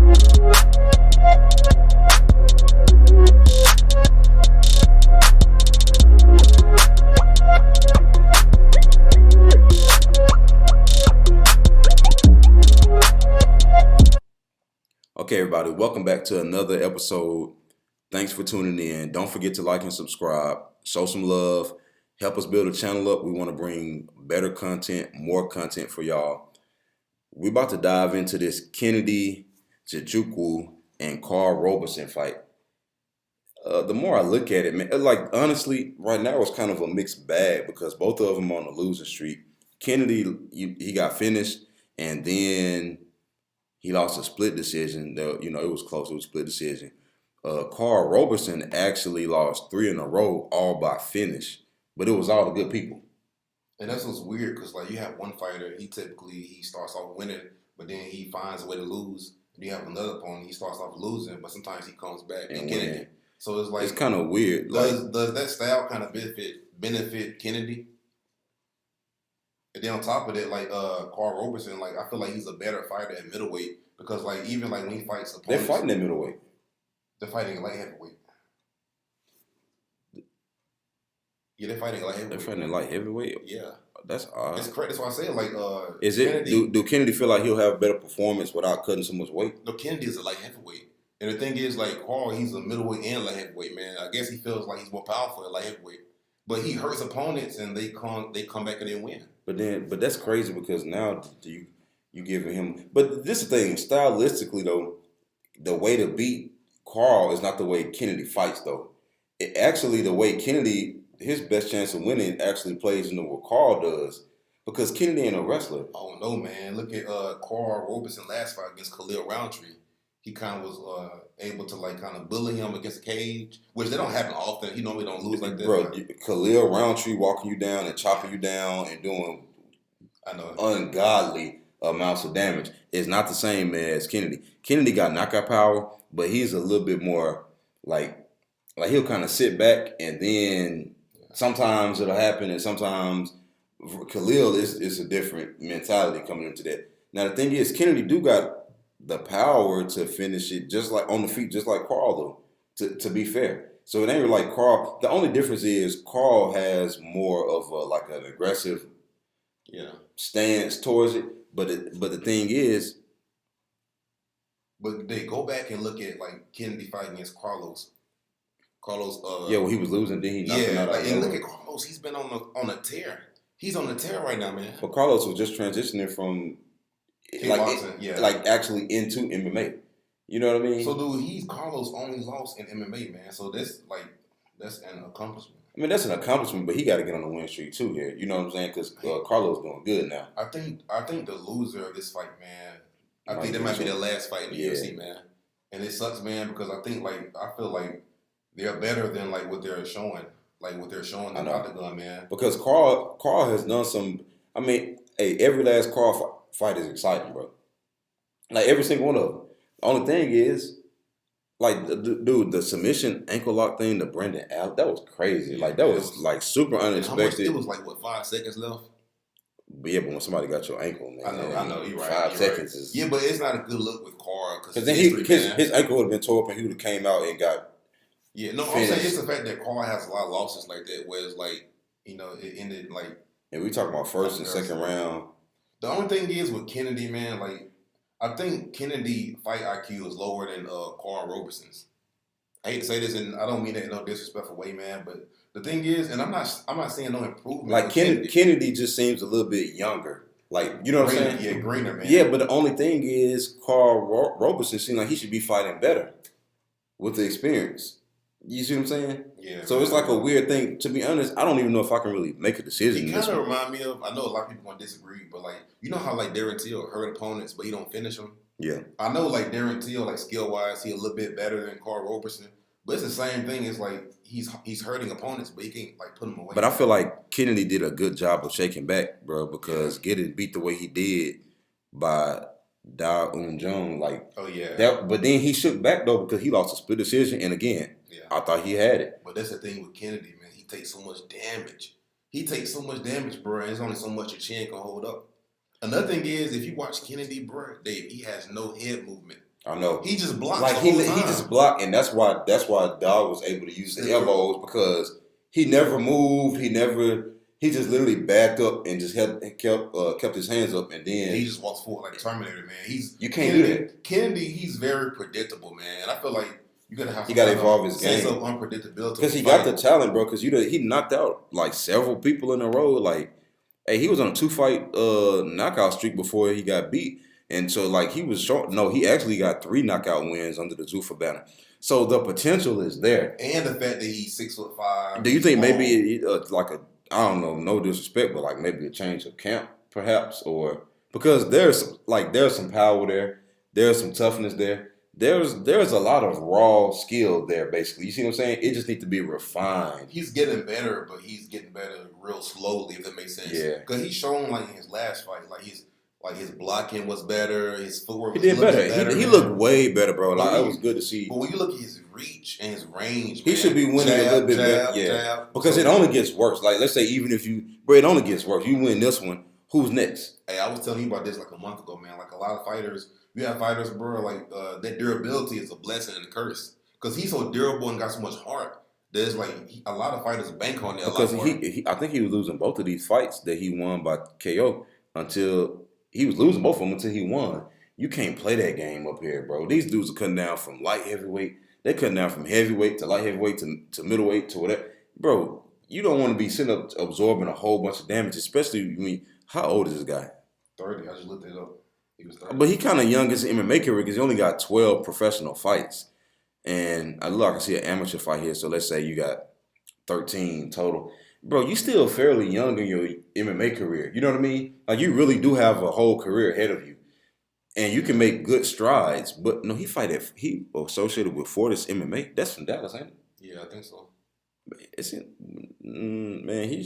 Okay, everybody, welcome back to another episode. Thanks for tuning in. Don't forget to like and subscribe. Show some love. Help us build a channel up. We want to bring better content, more content for y'all. We're about to dive into this Kennedy, Nzechukwu, and Karl Roberson fight. The more I look at it, man, like honestly, right now it's kind of a mixed bag because both of them on the losing streak. Kennedy, he got finished, and then he lost a split decision. It was close. It was a split decision. Karl Roberson actually lost 3 in a row, all by finish, but it was all the good people. And that's what's weird because like you have one fighter, he starts off winning, but then he finds a way to lose. And you have another opponent, he starts off losing, but sometimes he comes back and Kennedy. So it's like it's kind of weird. Does that style kind of benefit Kennedy? And then on top of that, like Karl Roberson, like I feel like he's a better fighter at middleweight because like even like when he fights opponents, they're fighting at middleweight. They're fighting at light heavyweight. Yeah, they're fighting at light heavyweight. They're fighting at light heavyweight. Yeah, that's odd. It's correct. That's why I say like is it? Do Kennedy feel like he'll have a better performance without cutting so much weight? No, Kennedy is a light heavyweight, and the thing is like Karl, he's a middleweight and light heavyweight man. I guess he feels like he's more powerful at light heavyweight, but he hurts opponents and they come back and they win. But that's crazy because now you giving him. But this is the thing, stylistically though, the way to beat Karl is not the way Kennedy fights though. Actually, the way Kennedy, his best chance of winning actually plays into what Karl does because Kennedy ain't a wrestler. Oh no, man! Look at Karl Roberson last fight against Khalil Roundtree. He kind of was able to like kind of bully him against the cage, which they don't happen often. He normally don't lose like that. Bro, Khalil Roundtree walking you down and chopping you down and doing ungodly amounts of damage is not the same as Kennedy. Kennedy got knockout power, but he's a little bit more like he'll kind of sit back and then sometimes it'll happen and sometimes Khalil is a different mentality coming into that. Now the thing is, Kennedy do got the power to finish it just like on the feet, just like Karl though. To be fair, so it ain't really like Karl. The only difference is Karl has more of an aggressive, stance towards it. But the thing is, but they go back and look at like Kennedy fighting against Carlos. When he was losing, then he knocked him out. And look at Carlos. He's been on a tear. He's on a tear right now, man. But Carlos was just transitioning from actually into MMA. You know what I mean? So, dude, Carlos only lost in MMA, man. So that's an accomplishment. I mean, that's an accomplishment, but he got to get on the win streak too here. You know what I'm saying? Because Carlos doing good now. I think the loser of this fight, man. I think that might be their last fight in the UFC, man. And it sucks, man, because I feel like they're better than like what they're showing, about the gun, man. Because Karl has done some. I mean, hey, every last Karl fight is exciting, bro. Like every single one of them. The only thing is, like, dude, the submission ankle lock thing to Brendan Allen, that was crazy. Like that was like super unexpected. It was like what, 5 seconds left. But yeah, but when somebody got your ankle, man, I know, you're right. 5 seconds is but it's not a good look with Karl because then his ankle would have been tore up and he would have came out and got. Yeah, no, finished. I'm saying it's the fact that Karl has a lot of losses like that, where it's like, it ended like. And we talking about first and second round. The only thing is with Kennedy, man, like I think Kennedy fight IQ is lower than Karl Roberson's. I hate to say this, and I don't mean that in no disrespectful way, man, but the thing is, and I'm not saying no improvement. Like Kennedy just seems a little bit younger. Like, you know what I'm saying? Yeah, greener, man. Yeah, but the only thing is Karl Roberson seems like he should be fighting better with the experience. You see what I'm saying? Yeah. So it's like a weird thing. To be honest, I don't even know if I can really make a decision. He kind of remind me of, I know a lot of people going to disagree, but like, you know how like Darren Till hurt opponents, but he don't finish them? Yeah. I know like Darren Till, like skill-wise, he a little bit better than Karl Roberson, but it's the same thing. It's like he's hurting opponents, but he can't like put them away. But I feel like Kennedy did a good job of shaking back, bro, because getting beat the way he did by Da Jones, like, oh yeah. But then he shook back though because he lost a split decision, and again, I thought he had it. But that's the thing with Kennedy, man. He takes so much damage. Bro. There's only so much your chin can hold up. Another thing is, if you watch Kennedy, bro, he has no head movement. I know. He just blocked like the whole time. he just blocked, and that's why Dog was able to use the elbows because he never moved. He just literally backed up and just kept his hands up, and then he just walks forward like Terminator, man. You can't do that. Kennedy, he's very predictable, man. And I feel like you gotta have. He got to evolve his game. Sense of unpredictability because he got the talent, bro. Because he knocked out like several people in a row. Like, hey, he was on a 2-fight knockout streak before he got beat. And so, like, he was short. No, he actually got 3 knockout wins under the Zuffa banner. So the potential is there. And the fact that he's 6'5". Do you think maybe like a, I don't know, no disrespect, but like maybe a change of camp, perhaps, or because there's some power there, there's some toughness there, there's a lot of raw skill there. Basically, you see what I'm saying? It just needs to be refined. He's getting better, but he's getting better real slowly. If that makes sense. Yeah. Because he's shown like in his last fight, like his blocking was better. His footwork He was did better. He looked way better, bro. Like it was good to see. But when you look at his reach and his range, he should be winning a little bit better. Yeah, because it only gets worse. Like let's say even if it only gets worse. You win this one. Who's next? Hey, I was telling you about this like a month ago, man. Like a lot of fighters, you have fighters, bro. Like that durability is a blessing and a curse because he's so durable and got so much heart. There's like a lot of fighters bank on that. Because I think he was losing both of these fights that he won by KO until. He was losing both of them until he won. You can't play that game up here, bro. These dudes are cutting down from light heavyweight. They're cutting down from heavyweight to light heavyweight to middleweight to whatever. Bro, you don't want to be sitting up absorbing a whole bunch of damage, especially how old is this guy? 30. I just looked it up. He was 30. But he kind of young as an MMA career because he only got 12 professional fights. And I can see an amateur fight here. So let's say you got 13 total. Bro, you still fairly young in your MMA career. You know what I mean? Like, you really do have a whole career ahead of you. And you can make good strides. But, no, he associated with Fortis MMA. That's from Dallas, ain't it? Yeah, I think so. Man,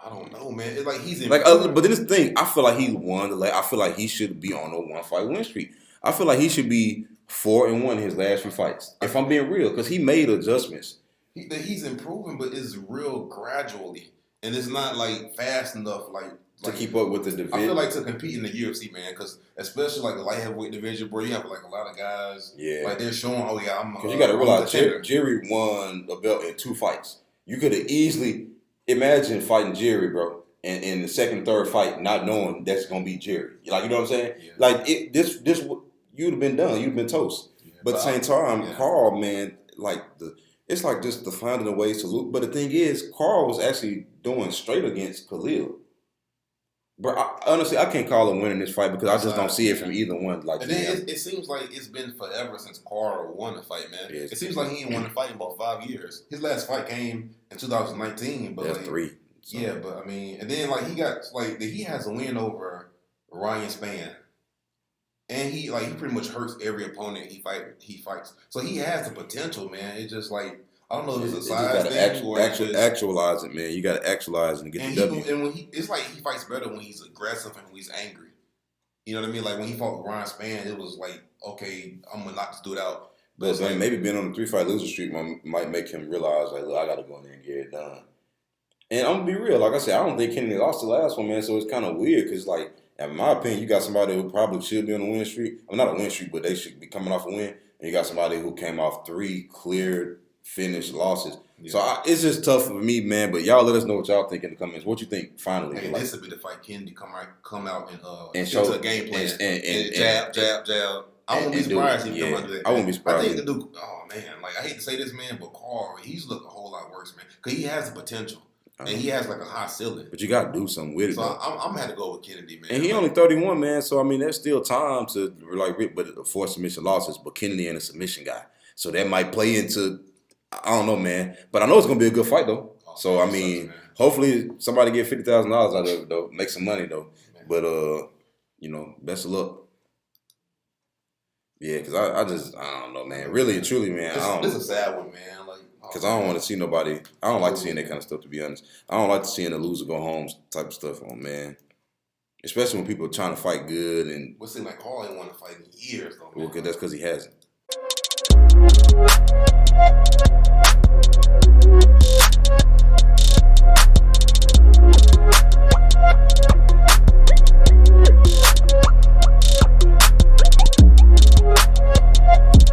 I don't know, man. It's like he's like, but then this thing, I feel like he won. I feel like he should be on a 1-fight win streak. I feel like he should be 4-1 in his last 3 fights. If I'm being real, because he made adjustments. He's improving, but it's real gradually, and it's not like fast enough, to keep up with the division. I feel like to compete in the UFC, man, because especially like the light heavyweight division, bro, you have like a lot of guys. Yeah, like they're showing, oh yeah, I'm. Because you got to realize, Jerry won a belt in 2 fights. You could have easily imagine fighting Jerry, bro, and in the second, third fight, not knowing that's gonna be Jerry. Like, you know what I'm saying? Yeah. Like this, you'd have been done. You'd have been toast. Yeah, but at the same time, Karl, man, it's like just the finding a ways to lose. But the thing is, Karl was actually doing straight against Khalil. But honestly, I can't call him winning this fight because I just don't see it from either one. Like, and then it seems like it's been forever since Karl won a fight, man. Yeah, it seems like he ain't won a fight in about 5 years. His last fight came in 2019, but that's 3. So. Yeah, but I mean, and then he has a win over Ryan Spann. And he pretty much hurts every opponent he fights. So he has the potential, man. It's just like, I don't know if it's a size thing or actualize it, man. You got to actualize and get the W. And when it's like he fights better when he's aggressive and when he's angry. You know what I mean? Like when he fought with Ryan Spann, it was like, okay, I'm gonna knock this dude out. But man, maybe being on the 3-fight loser streak might make him realize, like, look, I got to go in there and get it done. And I'm gonna be real. Like I said, I don't think Kennedy lost the last one, man. So it's kind of weird because, like, in my opinion, you got somebody who probably should be on a win streak. Well, not a win streak, but they should be coming off a win. And you got somebody who came off 3 cleared, finished losses. Yeah. So it's just tough for me, man. But y'all let us know what y'all think in the comments. What you think finally? Hey, this would be the fight Kennedy come out and show a game plan. And jab. I won't be surprised if he come out that. I won't be surprised. I think the dude, oh man, like I hate to say this, man, but Karl, he's looking a whole lot worse, man. Because he has the potential. And he has like a high ceiling. But you got to do something with it. So I'm going to have to go with Kennedy, man. And he only 31, man. So, I mean, there's still time to, but 4 submission losses. But Kennedy ain't a submission guy. So that might play into, I don't know, man. But I know it's going to be a good fight, though. Oh, so, I mean, hopefully somebody get $50,000 out of it, though. Make some money, though. Man. But, best of luck. Yeah, because I don't know, man. Really and truly, man. It's a sad one, man. Because I don't want to see nobody. I don't like seeing that kind of stuff, to be honest. I don't like seeing the loser go home type of stuff on, man. Especially when people are trying to fight good. And it seems like Karl ain't want to fight in years, though, man. Well, that's because he hasn't.